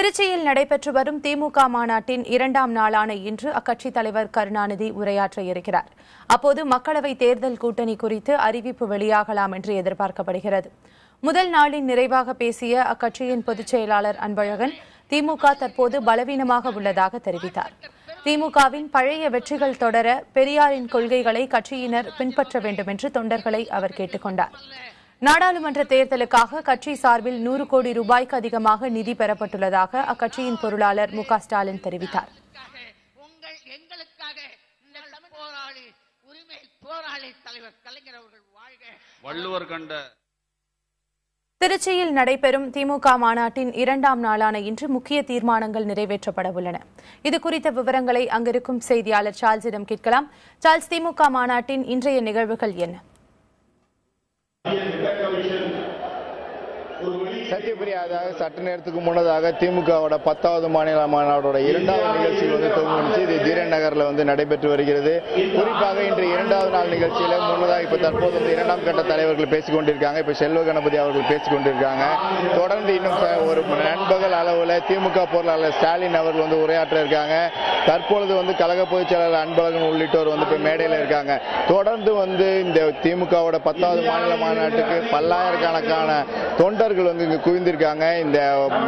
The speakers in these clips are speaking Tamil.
திருச்சியில் நடைபெற்று வரும் திமுக மாநாட்டின் 2ஆம் நாளான இன்று அக்கட்சித் தலைவர் கருணாநிதி உரையாற்ற இருக்கிறார். அப்போது மக்களவைத் தேர்தல் கூட்டணி குறித்து அறிவிப்பு வெளியாகலாம் என்று எதிர்பார்க்கப்படுகிறது. முதல் நாளின் நிறைவாக பேசிய அக்கட்சியின் பொதுச் செயலாளர் அன்பழகன் திமுக தற்போது பலவீனமாக உள்ளதாக தெரிவித்தார். திமுகவின் பழைய வெற்றிகள் தொடர பெரியாரின் கொள்கைகளை கட்சியினர் பின்பற்ற வேண்டும் என்று தொண்டர்களை அவர் கேட்டுக் கொண்டார். நாடாளுமன்ற தேர்தலுக்காக கட்சி சார்பில் 100 கோடி ரூபாய்க்கு அதிகமாக நிதி பெறப்பட்டுள்ளதாக அக்கட்சியின் பொருளாளர் மு.க. ஸ்டாலின் தெரிவித்தார். திருச்சியில் நடைபெறும் திமுக மாநாட்டின் 2ஆம் நாளான இன்று முக்கிய தீர்மானங்கள் நிறைவேற்றப்பட உள்ளன. இதுகுறித்த விவரங்களை அங்கிருக்கும் செய்தியாளர் சார்ல்ஸிடம் கேட்கலாம். சார்ல்ஸ், திமுக மாநாட்டின் இன்றைய நிகழ்வுகள் என்ன? சத்யபிரியா, சற்று நேரத்துக்கு முன்னதாக திமுகவோட 10வது மாநில மாநாடோட 2வது நிகழ்ச்சியில் துவங்கிச்சு. இது தீரன் நகரில் நடைபெற்று வருகிறது. குறிப்பாக இன்று 2வது நாள் நிகழ்ச்சியில முன்னதாக இப்ப தற்போது 2ஆம் கட்ட தலைவர்கள் பேசிக் கொண்டிருக்காங்க. இப்ப செல்வ கணபதி அவர்கள் பேசிக் கொண்டிருக்காங்க. தொடர்ந்து இன்னும் ஒரு நண்பகல் அளவுல திமுக பொருளாளர் ஸ்டாலின் அவர்கள் உரையாற்ற இருக்காங்க. தற்பொழுது கழக பொதுச் செயலாளர் அன்பழகன் உள்ளிட்டோர் இப்ப மேடையில் இருக்காங்க. தொடர்ந்து இந்த திமுகவோட 10வது மாநில மாநாட்டுக்கு பல்லாயிரக்கணக்கான தொண்டர்கள் இங்கு குவிந்திருக்காங்க. இந்த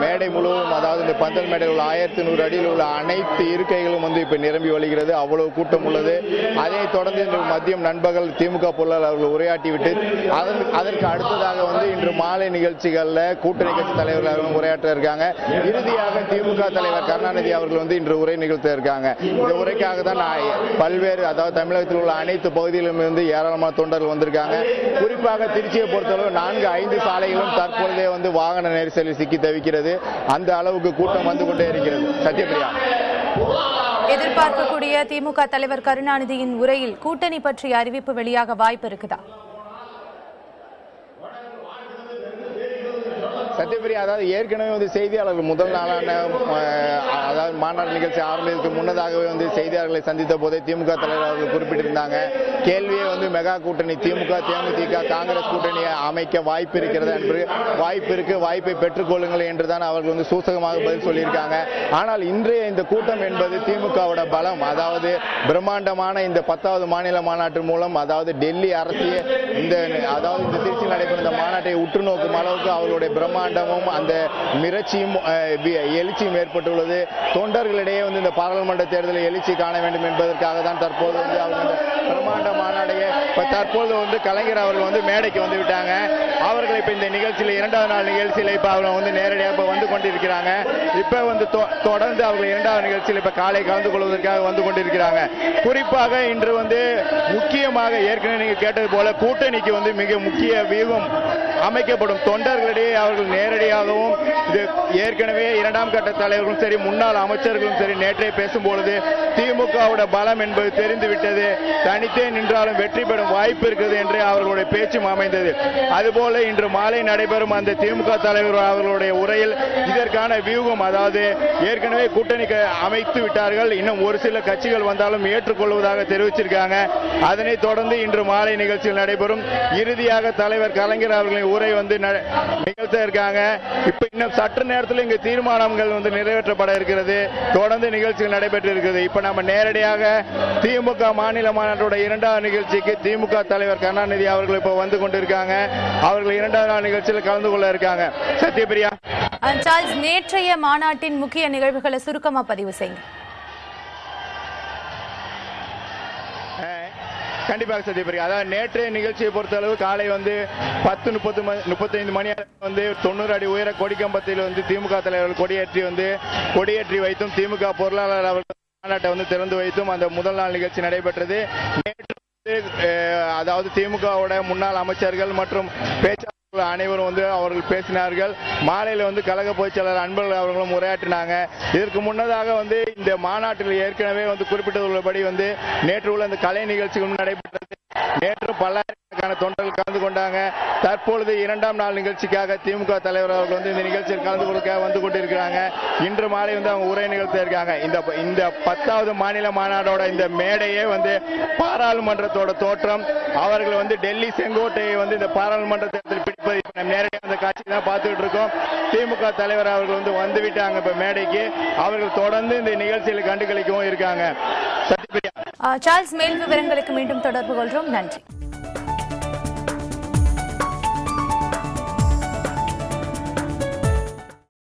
மேடை முழுவதும், அதாவது இந்த பந்தல் மேடையில் உள்ள 1100 அடியில் உள்ள அனைத்து இருக்கைகளும் இப்ப நிரம்பி வழிகிறது. அவ்வளவு கூட்டம் உள்ளது. அதைத் தொடர்ந்து இன்று மதியம் நண்பகல் திமுக பொருளாளர் அவர்கள் உரையாற்றிவிட்டு அதற்கு அடுத்ததாக இன்று மாலை நிகழ்ச்சிகள்ல கூட்டணி கட்சி தலைவர்கள் உரையாற்ற இருக்காங்க. இறுதியாக திமுக தலைவர் கருணாநிதி அவர்கள் இன்று உரை நிகழ்த்த இருக்காங்க. இந்த உரைக்காக தான் பல்வேறு, அதாவது தமிழகத்தில் உள்ள அனைத்து பகுதிகளிலும் இருந்து ஏராளமான தொண்டர்கள் வந்திருக்காங்க. குறிப்பாக திருச்சியை பொறுத்தளவு 4-5 சாலைகளும் தற்பொழுதே வாகன நெரிசலில் சிக்கி தவிக்கிறது. அந்த அளவுக்கு கூட்டம் வந்து கொண்டே இருக்கிறது. சத்யபிரியா, எதிர்பார்க்கக்கூடிய திமுக தலைவர் கருணாநிதியின் உரையில் கூட்டணி பற்றிய அறிவிப்பு வெளியாக வாய்ப்பு இருக்குதா? சத்யபிரியா, அதாவது ஏற்கனவே செய்தியாளர்கள் முதல் நாளான அதாவது மாநாடு நிகழ்ச்சி ஆரம்பித்ததுக்கு முன்னதாகவே செய்தியாளர்களை சந்தித்த போதே திமுக தலைவர் அவர்கள் குறிப்பிட்டிருந்தாங்க. கேள்வியே மெகா கூட்டணி திமுக, தேமுதிக, காங்கிரஸ் கூட்டணியை அமைக்க வாய்ப்பு இருக்கிறது என்று, வாய்ப்பை பெற்றுக் கொள்ளுங்கள் என்றுதான் அவர்கள் சூசகமாக பதில் சொல்லியிருக்காங்க. ஆனால் இன்றைய இந்த கூட்டம் என்பது திமுகவோட பலம், அதாவது பிரம்மாண்டமான இந்த 10வது மாநில மாநாட்டு மூலம், அதாவது டெல்லி அரசிய அதாவது இந்த திருச்சியில் நடைபெறும் இந்த மாநாட்டை உற்று நோக்கும் அளவுக்கு அவர்களுடைய பிரம்மாண்டமும் அந்த மிரட்சியும் எழுச்சியும் ஏற்பட்டுள்ளது. தொண்டர்களிடையே இந்த பாராளுமன்ற தேர்தலில் எழுச்சி காண வேண்டும் என்பதற்காக தான் தற்போது அவங்க பிரம்மாண்ட மாநாடையே தற்போது கலைஞர் அவர்கள் மேடைக்கு விட்டாங்க. அவர்கள் இப்ப இந்த நிகழ்ச்சியில் 2வது நாள் நிகழ்ச்சியில் இப்ப அவங்க நேரடியாக வந்து கொண்டிருக்கிறாங்க. இப்ப தொடர்ந்து அவர்கள் 2வது நிகழ்ச்சியில் இப்ப காலை கலந்து கொள்வதற்காக வந்து கொண்டிருக்கிறாங்க. குறிப்பாக இன்று முக்கியமாக ஏற்கனவே நீங்க கேட்டது போல கூட்டணிக்கு மிக முக்கிய வியூகம் அமைக்கப்படும். தொண்டர்களிடையே அவர்கள் நேரடியாகவும், இது ஏற்கனவே 2ஆம் கட்ட தலைவர்களும் சரி, முன்னாள் அமைச்சர்களும் சரி, நேற்றே பேசும்பொழுது திமுகவோட பலம் என்பது தெரிந்துவிட்டது, தனித்தே நின்றாலும் வெற்றி பெறும் வாய்ப்பு இருக்கிறது என்று அவர்களுடைய பேச்சும் அமைந்தது. அதுபோல இன்று மாலை நடைபெறும் அந்த திமுக தலைவர் அவர்களுடைய உரையில் இதற்கான வியூகம், அதாவது ஏற்கனவே கூட்டணி அமைத்து விட்டார்கள், இன்னும் ஒரு சில கட்சிகள் வந்தாலும் ஏற்றுக்கொள்வதாக தெரிவிச்சிருக்காங்க. அதனைத் தொடர்ந்து இன்று மாலை நிகழ்ச்சியில் நடைபெறும். இறுதியாக தலைவர் கலைஞர் அவர்களின் உரை நிகழ்த்த இருக்காங்க. இப்ப இன்னும் சற்று நேரத்தில் இங்கு தீர்மானங்கள் நிறைவேற்றப்பட இருக்கிறது. தொடர்ந்து நிகழ்ச்சிகள் நடைபெற்று இருக்கிறது. இப்ப நம்ம நேரடியாக திமுக மாநில மாநாட்டோட 2வது நிகழ்ச்சிக்கு திமுக தலைவர் கருணாநிதி அவர்கள் இப்ப வந்து கொண்டிருக்காங்க. அவர்கள் 2வது நாள் நிகழ்ச்சியில் கலந்து கொள்ள இருக்காங்க. சத்யபிரியா, சார்ல்ஸ், நேற்றைய மாநாட்டின் முக்கிய நிகழ்வுகளை சுருக்கமா பதிவு செய்யுங்க. கண்டிப்பாக சத்யபிரியா, அதாவது நேற்றைய நிகழ்ச்சியை பொறுத்தளவு காலை 10:35 மணி 90 அடி உயர கொடிக்கம்பத்தில் திமுக தலைவர்கள் கொடியேற்றி வைத்தும் திமுக பொருளாளர் அவர்கள் மாநாட்டை திறந்து வைத்தும் அந்த முதல் நாள் நிகழ்ச்சி நடைபெற்றது. நேற்று அதாவது திமுகவோட முன்னாள் அமைச்சர்கள் மற்றும் பேச்சாளர்கள் அனைவரும் அவர்கள் பேசினார்கள். மாலையில் கழக பொதுச் செயலாளர் அன்பழகன் அவர்களும் உரையாற்றினாங்க. இதற்கு முன்னதாக இந்த மாநாட்டில் ஏற்கனவே குறிப்பிட்டுள்ளபடி நேற்று உள்ள இந்த கலை நிகழ்ச்சிகளும் நடைபெற்றது. நேற்று பல்லாயிரக்கணக்கான ஆயிரக்கணக்கான தொண்டர்கள் கலந்து கொண்டாங்க. தற்பொழுது 2ஆம் நாள் நிகழ்ச்சிக்காக திமுக தலைவர் அவர்கள் வந்து இந்த நிகழ்ச்சியில் கலந்து கொள்ள வந்து கொண்டிருக்கிறாங்க. இன்று மாலை வந்து அவங்க உரை நிகழ்த்த இருக்காங்க. இந்த 10வது மாநில மாநாடோட இந்த மேடையே வந்து பாராளுமன்றத்தோட தோற்றம். அவர்கள் வந்து டெல்லி செங்கோட்டையை வந்து இந்த பாராளுமன்ற தேர்தல் பிடிப்பது இப்ப நம்ம நேரடியாக அந்த காட்சி தான் பார்த்துட்டு இருக்கோம். திமுக தலைவர் அவர்கள் வந்து விட்டாங்க இப்ப மேடைக்கு. அவர்கள் தொடர்ந்து இந்த நிகழ்ச்சியில் கண்டுகளிக்கவும் இருக்காங்க. சார்ல்ஸ், மேல் விவரங்களுக்கு மீண்டும் தொடர்பு கொள்கிறோம். நன்றி.